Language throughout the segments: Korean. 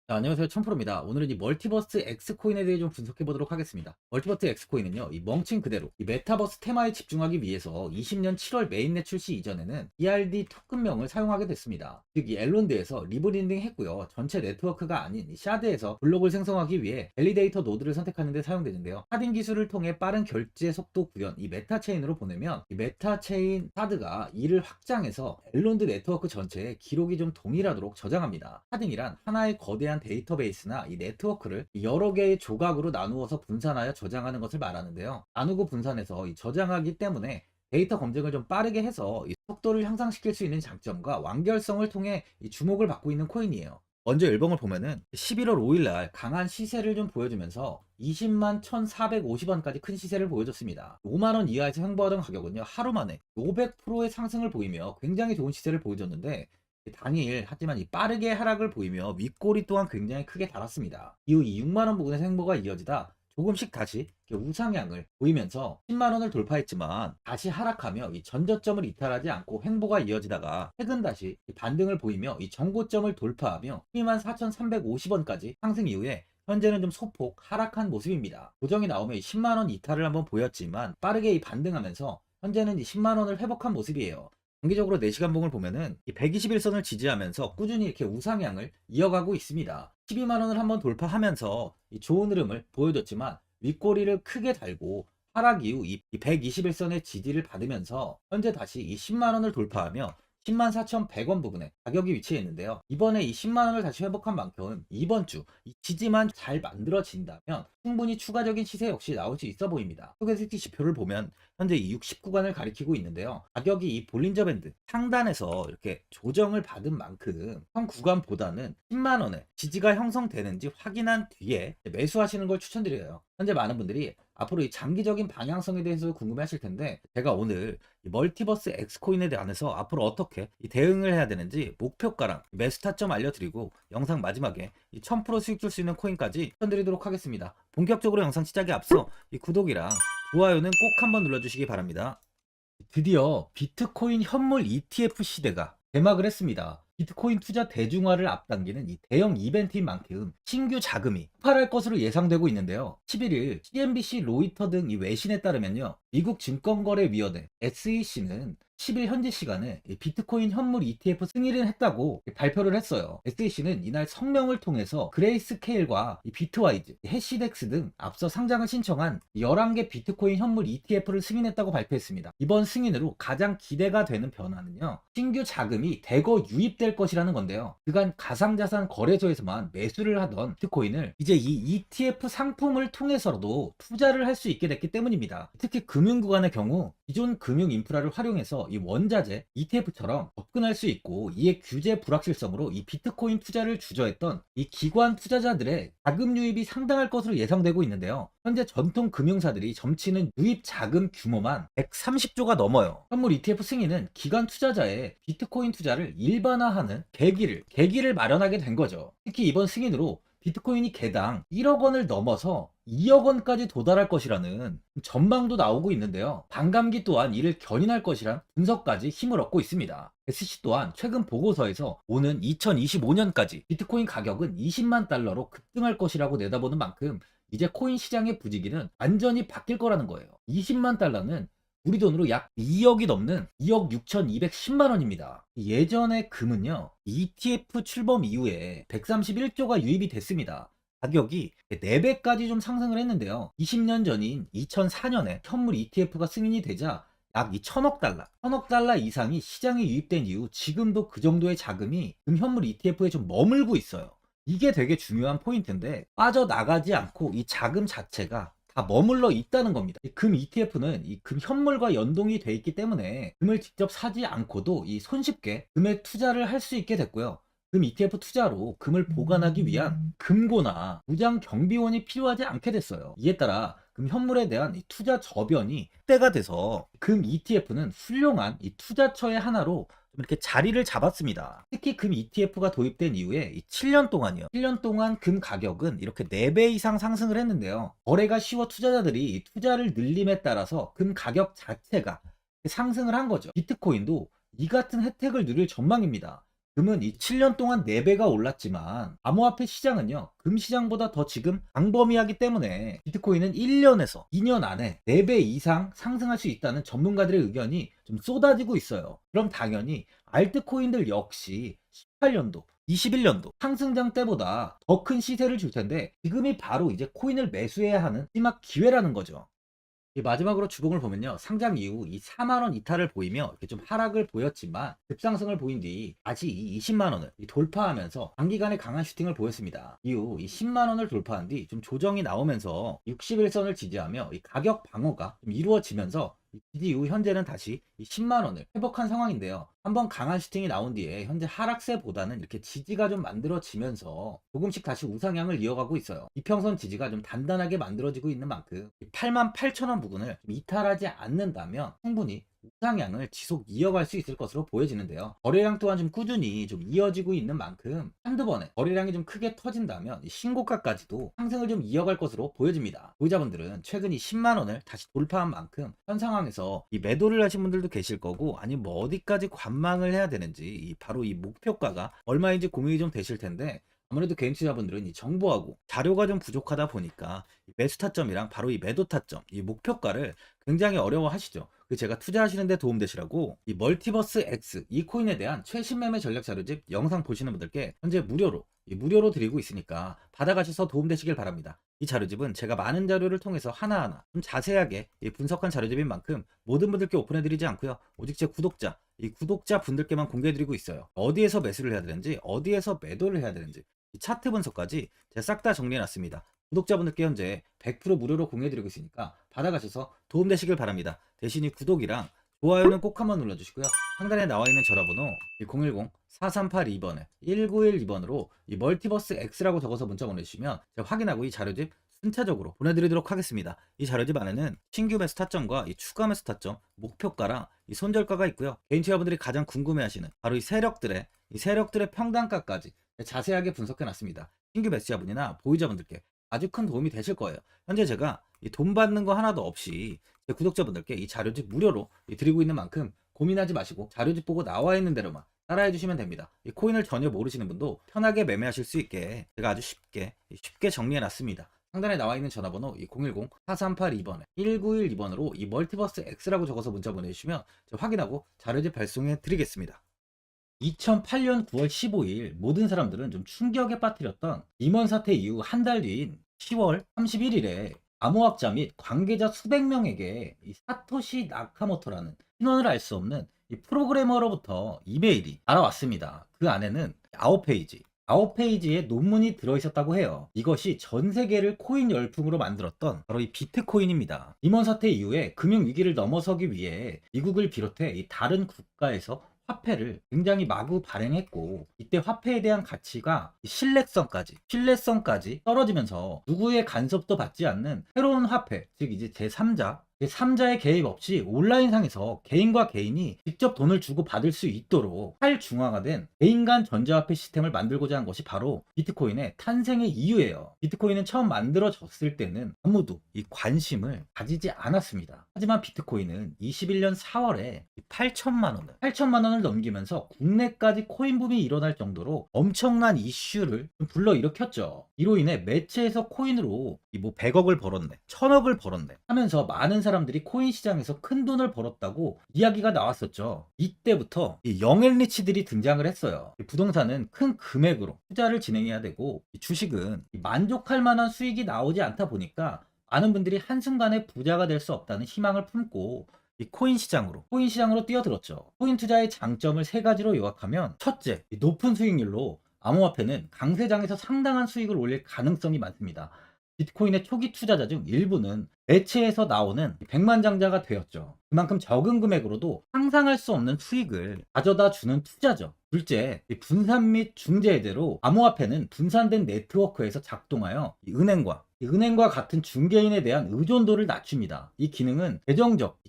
자, 안녕하세요. 천프로입니다. 오늘은 이 멀티버스 X코인에 대해 좀 분석해 보도록 하겠습니다. 멀티버스 X코인은요, 이 멍친 그대로 이 메타버스 테마에 집중하기 위해서 20년 7월 메인넷 출시 이전에는 ERD 토큰명을 사용하게 됐습니다. 즉, 이 엘론드에서 리브랜딩 했고요. 전체 네트워크가 아닌 이 샤드에서 블록을 생성하기 위해 밸리데이터 노드를 선택하는 데 사용되는데요. 하딩 기술을 통해 빠른 결제 속도 구현, 이 메타체인으로 보내면 이 메타체인 샤드가 이를 확장해서 엘론드 네트워크 전체에 기록이 좀 동일하도록 저장합니다. 하딩이란 하나의 거대한 데이터베이스나 이 네트워크를 여러 개의 조각으로 나누어서 분산하여 저장하는 것을 말하는데요. 나누고 분산해서 이 저장하기 때문에 데이터 검증을 좀 빠르게 해서 이 속도를 향상시킬 수 있는 장점과 완결성을 통해 이 주목을 받고 있는 코인이에요. 먼저 일봉을 보면은 11월 5일 날 강한 시세를 좀 보여주면서 20만 1,450원까지 큰 시세를 보여줬습니다. 5만 원 이하에서 횡보하던 가격은요, 하루 만에 500%의 상승을 보이며 굉장히 좋은 시세를 보여줬는데, 당일 하지만 이 빠르게 하락을 보이며 윗꼬리 또한 굉장히 크게 달았습니다. 이후 이 6만 원 부근에서 행보가 이어지다 조금씩 다시 이렇게 우상향을 보이면서 10만 원을 돌파했지만 다시 하락하며 이 전저점을 이탈하지 않고 횡보가 이어지다가 최근 다시 반등을 보이며 이 정고점을 돌파하며 12만 4,350원까지 상승 이후에 현재는 좀 소폭 하락한 모습입니다. 고정이 나오며 10만 원 이탈을 한번 보였지만 빠르게 이 반등하면서 현재는 이 10만 원을 회복한 모습이에요. 장기적으로 4시간 봉을 보면은 이 121선을 지지하면서 꾸준히 이렇게 우상향을 이어가고 있습니다. 12만 원을 한번 돌파하면서 이 좋은 흐름을 보여줬지만 윗꼬리를 크게 달고 하락 이후 이 121선의 지지를 받으면서 현재 다시 이 10만 원을 돌파하며 10만 4,100원 부근에 가격이 위치해 있는데요. 이번에 이 10만 원을 다시 회복한 만큼 이번 주 이 지지만 잘 만들어진다면 충분히 추가적인 시세 역시 나올 수 있어 보입니다. 스토캐스틱 지표를 보면 현재 이 60구간을 가리키고 있는데요. 가격이 이 볼린저 밴드 상단에서 이렇게 조정을 받은 만큼 현 구간보다는 10만 원의 지지가 형성되는지 확인한 뒤에 매수하시는 걸 추천드려요. 현재 많은 분들이 앞으로 이 장기적인 방향성에 대해서 궁금해하실 텐데, 제가 오늘 이 멀티버스 X코인에 대해서 앞으로 어떻게 이 대응을 해야 되는지 목표가랑 매수 타점 알려드리고 영상 마지막에 이 1000% 수익 줄 수 있는 코인까지 추천드리도록 하겠습니다. 본격적으로 영상 시작에 앞서 이 구독이랑 좋아요는 꼭 한번 눌러주시기 바랍니다. 드디어 비트코인 현물 ETF 시대가 개막을 했습니다. 비트코인 투자 대중화를 앞당기는 이 대형 이벤트인 만큼 신규 자금이 폭발할 것으로 예상되고 있는데요. 11일 CNBC, 로이터 등 이 외신에 따르면요, 미국 증권거래위원회 SEC는 10일 현지 시간에 비트코인 현물 ETF 승인을 했다고 발표를 했어요. SEC는 이날 성명을 통해서 그레이스케일과 비트와이즈, 해시덱스 등 앞서 상장을 신청한 11개 비트코인 현물 ETF를 승인했다고 발표했습니다. 이번 승인으로 가장 기대가 되는 변화는요, 신규 자금이 대거 유입될 것이라는 건데요. 그간 가상자산 거래소에서만 매수를 하던 비트코인을 이제 이 ETF 상품을 통해서도 투자를 할 수 있게 됐기 때문입니다. 특히 금융구간의 경우 기존 금융 인프라를 활용해서 이 원자재 ETF처럼 접근할 수 있고, 이에 규제 불확실성으로 이 비트코인 투자를 주저했던 이 기관 투자자들의 자금 유입이 상당할 것으로 예상되고 있는데요. 현재 전통 금융사들이 점치는 유입 자금 규모만 130조가 넘어요. 현물 ETF 승인은 기관 투자자의 비트코인 투자를 일반화하는 계기를 마련하게 된 거죠. 특히 이번 승인으로 비트코인이 개당 1억 원을 넘어서 2억 원까지 도달할 것이라는 전망도 나오고 있는데요. 반감기 또한 이를 견인할 것이란 분석까지 힘을 얻고 있습니다. SC 또한 최근 보고서에서 오는 2025년까지 비트코인 가격은 20만 달러로 급등할 것이라고 내다보는 만큼 이제 코인 시장의 부지기는 완전히 바뀔 거라는 거예요. 20만 달러는 우리 돈으로 약 2억이 넘는 2억 6,210만 원입니다. 예전에 금은요, ETF 출범 이후에 131조가 유입이 됐습니다. 가격이 4배까지 좀 상승을 했는데요. 20년 전인 2004년에 현물 ETF가 승인이 되자 약 1000억 달러, 1000억 달러 이상이 시장에 유입된 이후 지금도 그 정도의 자금이 현물 ETF에 좀 머물고 있어요. 이게 되게 중요한 포인트인데, 빠져나가지 않고 이 자금 자체가 다 머물러 있다는 겁니다. 금 ETF는 이 금 현물과 연동이 돼 있기 때문에 금을 직접 사지 않고도 이 손쉽게 금에 투자를 할 수 있게 됐고요. 금 ETF 투자로 금을 보관하기 위한 금고나 무장 경비원이 필요하지 않게 됐어요. 이에 따라 금 현물에 대한 이 투자 저변이 확대가 돼서 금 ETF는 훌륭한 이 투자처의 하나로 좀 이렇게 자리를 잡았습니다. 특히 금 ETF가 도입된 이후에 이 7년 동안이요. 7년 동안 금 가격은 이렇게 4배 이상 상승을 했는데요. 거래가 쉬워 투자자들이 이 투자를 늘림에 따라서 금 가격 자체가 상승을 한 거죠. 비트코인도 이 같은 혜택을 누릴 전망입니다. 금은 이 7년 동안 4배가 올랐지만 암호화폐 시장은요, 금 시장보다 더 지금 광범위하기 때문에 비트코인은 1년에서 2년 안에 4배 이상 상승할 수 있다는 전문가들의 의견이 좀 쏟아지고 있어요. 그럼 당연히 알트코인들 역시 18년도 21년도 상승장 때보다 더 큰 시세를 줄 텐데, 지금이 바로 이제 코인을 매수해야 하는 마지막 기회라는 거죠. 이 마지막으로 주봉을 보면요, 상장 이후 이 4만 원 이탈을 보이며 이렇게 좀 하락을 보였지만 급상승을 보인 뒤 다시 이 20만 원을 돌파하면서 단기간에 강한 슈팅을 보였습니다. 이후 이 10만 원을 돌파한 뒤 좀 조정이 나오면서 61선을 지지하며 이 가격 방어가 좀 이루어지면서 이 지지 이후 현재는 다시 이 10만 원을 회복한 상황인데요. 한번 강한 슈팅이 나온 뒤에 현재 하락세보다는 이렇게 지지가 좀 만들어지면서 조금씩 다시 우상향을 이어가고 있어요. 이평선 지지가 좀 단단하게 만들어지고 있는 만큼 88,000원 부근을 좀 이탈하지 않는다면 충분히 우상향을 지속 이어갈 수 있을 것으로 보여지는데요. 거래량 또한 좀 꾸준히 좀 이어지고 있는 만큼 한두 번에 거래량이 좀 크게 터진다면 이 신고가까지도 상승을 좀 이어갈 것으로 보여집니다. 보유자분들은 최근 이 10만 원을 다시 돌파한 만큼 현 상황에서 이 매도를 하신 분들도 계실 거고, 아니면 뭐 어디까지 관망을 해야 되는지 바로 이 목표가가 얼마인지 고민이 좀 되실 텐데, 아무래도 개인 투자분들은 이 정보하고 자료가 좀 부족하다 보니까 이 매수 타점이랑 바로 이 매도 타점, 이 목표가를 굉장히 어려워하시죠. 그 제가 투자하시는 데 도움되시라고 이 멀티버스 X 이 코인에 대한 최신 매매 전략 자료집 영상 보시는 분들께 현재 무료로 드리고 있으니까 받아가셔서 도움되시길 바랍니다. 이 자료집은 제가 많은 자료를 통해서 하나하나 좀 자세하게 분석한 자료집인 만큼 모든 분들께 오픈해드리지 않고요, 오직 제 구독자 분들께만 공개해드리고 있어요. 어디에서 매수를 해야 되는지, 어디에서 매도를 해야 되는지, 이 차트 분석까지 제가 싹 다 정리해놨습니다. 구독자분들께 현재 100% 무료로 공유해드리고 있으니까 받아가셔서 도움되시길 바랍니다. 대신 이 구독이랑 좋아요는 꼭 한번 눌러주시고요. 상단에 나와있는 전화번호 010-4382번에 1912번으로 이 멀티버스 X라고 적어서 문자 보내주시면 제가 확인하고 이 자료집 순차적으로 보내드리도록 하겠습니다. 이 자료집 안에는 신규 매수 타점과 이 추가 매수 타점, 목표가랑 이 손절가가 있고요. 개인 투자분들이 가장 궁금해하시는 바로 이 세력들의 평단가까지 자세하게 분석해놨습니다. 신규 매수자분이나 보유자분들께 아주 큰 도움이 되실 거예요. 현재 제가 이 돈 받는 거 하나도 없이 제 구독자분들께 이 자료집 무료로 드리고 있는 만큼 고민하지 마시고 자료집 보고 나와 있는 대로만 따라해 주시면 됩니다. 이 코인을 전혀 모르시는 분도 편하게 매매하실 수 있게 제가 아주 쉽게 정리해 놨습니다. 상단에 나와 있는 전화번호 010-4382번에 1912번으로 이 멀티버스 X라고 적어서 문자 보내주시면 제가 확인하고 자료집 발송해 드리겠습니다. 2008년 9월 15일 모든 사람들은 좀 충격에 빠뜨렸던 리먼 사태 이후 한 달 뒤인 10월 31일에 암호학자 및 관계자 수백 명에게 이 사토시 나카모토라는 신원을 알 수 없는 이 프로그래머로부터 이메일이 날아왔습니다. 그 안에는 9페이지의 논문이 들어있었다고 해요. 이것이 전 세계를 코인 열풍으로 만들었던 바로 이 비트코인입니다. 리먼 사태 이후에 금융위기를 넘어서기 위해 미국을 비롯해 이 다른 국가에서 화폐를 굉장히 마구 발행했고, 이때 화폐에 대한 가치가 신뢰성까지 떨어지면서 누구의 간섭도 받지 않는 새로운 화폐, 즉 이제 제3자의 개입 없이 온라인상에서 개인과 개인이 직접 돈을 주고 받을 수 있도록 탈중앙화된 개인 간 전자화폐 시스템을 만들고자 한 것이 바로 비트코인의 탄생의 이유예요. 비트코인은 처음 만들어졌을 때는 아무도 이 관심을 가지지 않았습니다. 하지만 비트코인은 21년 4월에 8천만 원을 넘기면서 국내까지 코인 붐이 일어날 정도로 엄청난 이슈를 불러일으켰죠. 이로 인해 매체에서 코인으로 뭐 100억을 벌었네, 1000억을 벌었네 하면서 많은 사람들이 코인 시장에서 큰 돈을 벌었다고 이야기가 나왔었죠. 이때부터 이 영앤리치들이 등장을 했어요. 부동산은 큰 금액으로 투자를 진행해야 되고, 주식은 만족할 만한 수익이 나오지 않다 보니까 많은 분들이 한순간에 부자가 될 수 없다는 희망을 품고 이 코인 시장으로 뛰어들었죠. 코인 투자의 장점을 세 가지로 요약하면, 첫째, 높은 수익률로 암호화폐는 강세장에서 상당한 수익을 올릴 가능성이 많습니다. 비트코인의 초기 투자자 중 일부는 매체에서 나오는 백만장자가 되었죠. 그만큼 적은 금액으로도 상상할 수 없는 수익을 가져다 주는 투자죠. 둘째, 분산 및 중재제로 암호화폐는 분산된 네트워크에서 작동하여 은행과 같은 중개인에 대한 의존도를 낮춥니다. 이 기능은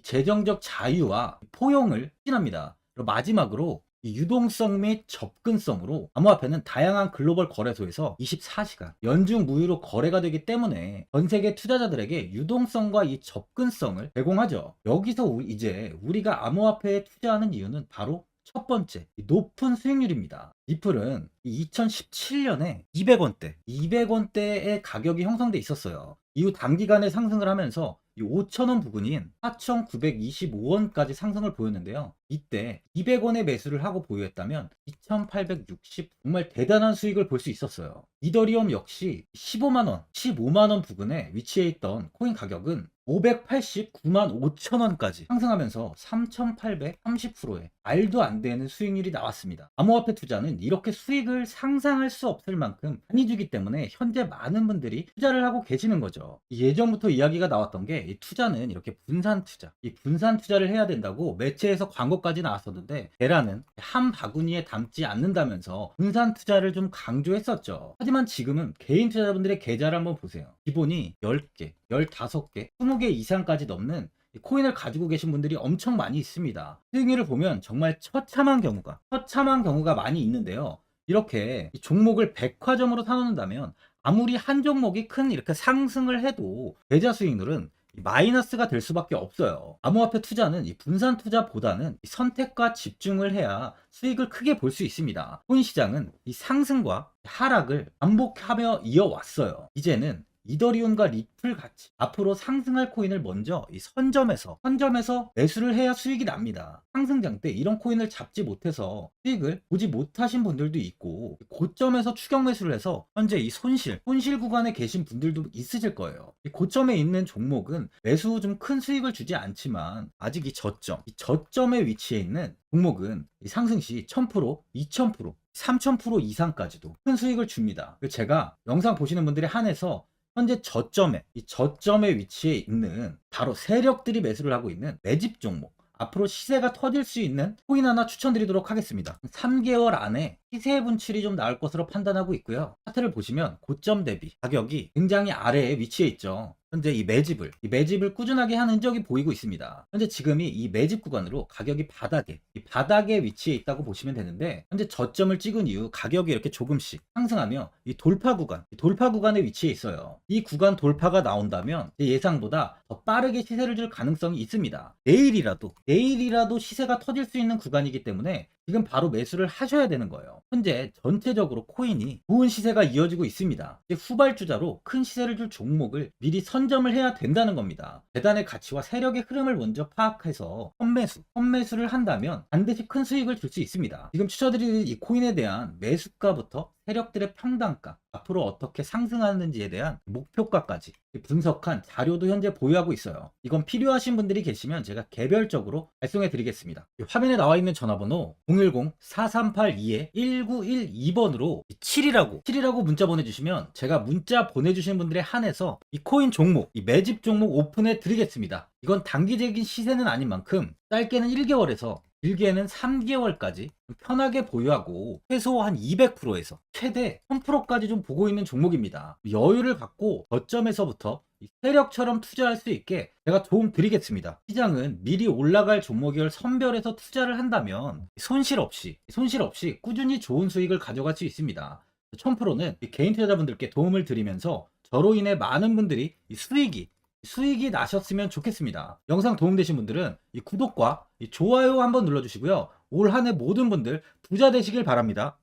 재정적 자유와 포용을 추진합니다. 그리고 마지막으로 이 유동성 및 접근성으로 암호화폐는 다양한 글로벌 거래소에서 24시간 연중 무휴로 거래가 되기 때문에 전 세계 투자자들에게 유동성과 이 접근성을 제공하죠. 여기서 이제 우리가 암호화폐에 투자하는 이유는 바로 첫 번째, 높은 수익률입니다. 리플은 2017년에 200원대, 200원대의 가격이 형성돼 있었어요. 이후 단기간에 상승을 하면서 이 5,000원 부근인 4,925원까지 상승을 보였는데요. 이때 200원에 매수를 하고 보유했다면 2,860 정말 대단한 수익을 볼 수 있었어요. 이더리움 역시 15만원, 15만원 부근에 위치해 있던 코인 가격은 589만 5천원까지 상승하면서 3,830%의 말도 안 되는 수익률이 나왔습니다. 암호화폐 투자는 이렇게 수익을 상상할 수 없을 만큼 많이 주기 때문에 현재 많은 분들이 투자를 하고 계시는 거죠. 예전부터 이야기가 나왔던 게 이 투자는 이렇게 분산 투자, 이 분산 투자를 해야 된다고 매체에서 광고까지 나왔었는데 테라는 한 바구니에 담지 않는다면서 분산 투자를 좀 강조했었죠. 하지만 지금은 개인 투자자분들의 계좌를 한번 보세요. 기본이 10개, 15개, 20개 이상까지 넘는 코인을 가지고 계신 분들이 엄청 많이 있습니다. 수익률을 보면 정말 처참한 경우가 많이 있는데요. 이렇게 종목을 백화점으로 사놓는다면 아무리 한 종목이 큰 이렇게 상승을 해도 계좌 수익률은 마이너스가 될 수밖에 없어요. 암호화폐 투자는 이 분산 투자보다는 이 선택과 집중을 해야 수익을 크게 볼 수 있습니다. 코인 시장은 이 상승과 하락을 반복하며 이어왔어요. 이제는 이더리움과 리플 같이 앞으로 상승할 코인을 먼저 이 선점에서 매수를 해야 수익이 납니다. 상승장 때 이런 코인을 잡지 못해서 수익을 보지 못하신 분들도 있고, 고점에서 추격 매수를 해서 현재 이 손실 구간에 계신 분들도 있으실 거예요. 이 고점에 있는 종목은 매수 후 좀 큰 수익을 주지 않지만 아직 이 저점에 위치해 있는 종목은 이 상승 시 1000%, 2000%, 3000% 이상까지도 큰 수익을 줍니다. 제가 영상 보시는 분들에 한해서 현재 저점에 위치해 있는 바로 세력들이 매수를 하고 있는 매집 종목, 앞으로 시세가 터질 수 있는 코인 하나 추천드리도록 하겠습니다. 3개월 안에 시세 분출이 좀 나올 것으로 판단하고 있고요. 차트를 보시면 고점 대비 가격이 굉장히 아래에 위치해 있죠. 현재 이 매집을 꾸준하게 한 흔적이 보이고 있습니다. 현재 지금이 이 매집 구간으로 가격이 바닥에 위치해 있다고 보시면 되는데, 현재 저점을 찍은 이후 가격이 이렇게 조금씩 상승하며 이 돌파 구간에 위치해 있어요. 이 구간 돌파가 나온다면 제 예상보다 더 빠르게 시세를 줄 가능성이 있습니다. 내일이라도 시세가 터질 수 있는 구간이기 때문에 지금 바로 매수를 하셔야 되는 거예요. 현재 전체적으로 코인이 좋은 시세가 이어지고 있습니다. 이제 후발주자로 큰 시세를 줄 종목을 미리 선점을 해야 된다는 겁니다. 재단의 가치와 세력의 흐름을 먼저 파악해서 선매수를 한다면 반드시 큰 수익을 줄 수 있습니다. 지금 추천드리는 이 코인에 대한 매수가부터 세력들의 평단가, 앞으로 어떻게 상승하는지에 대한 목표가까지 분석한 자료도 현재 보유하고 있어요. 이건 필요하신 분들이 계시면 제가 개별적으로 발송해 드리겠습니다. 화면에 나와 있는 전화번호 010-4382-1912번으로 7이라고 문자 보내주시면 제가 문자 보내주신 분들에 한해서 이 코인 종목, 이 매집 종목 오픈해 드리겠습니다. 이건 단기적인 시세는 아닌 만큼 짧게는 1개월에서 길게는 3개월까지 편하게 보유하고 최소 한 200%에서 최대 1000%까지 좀 보고 있는 종목입니다. 여유를 갖고 저점에서부터 세력처럼 투자할 수 있게 제가 도움 드리겠습니다. 시장은 미리 올라갈 종목을 선별해서 투자를 한다면 손실 없이 꾸준히 좋은 수익을 가져갈 수 있습니다. 1000%는 개인 투자자분들께 도움을 드리면서 저로 인해 많은 분들이 수익이 나셨으면 좋겠습니다. 영상 도움되신 분들은 이 구독과 이 좋아요 한번 눌러주시고요. 올 한 해 모든 분들 부자 되시길 바랍니다.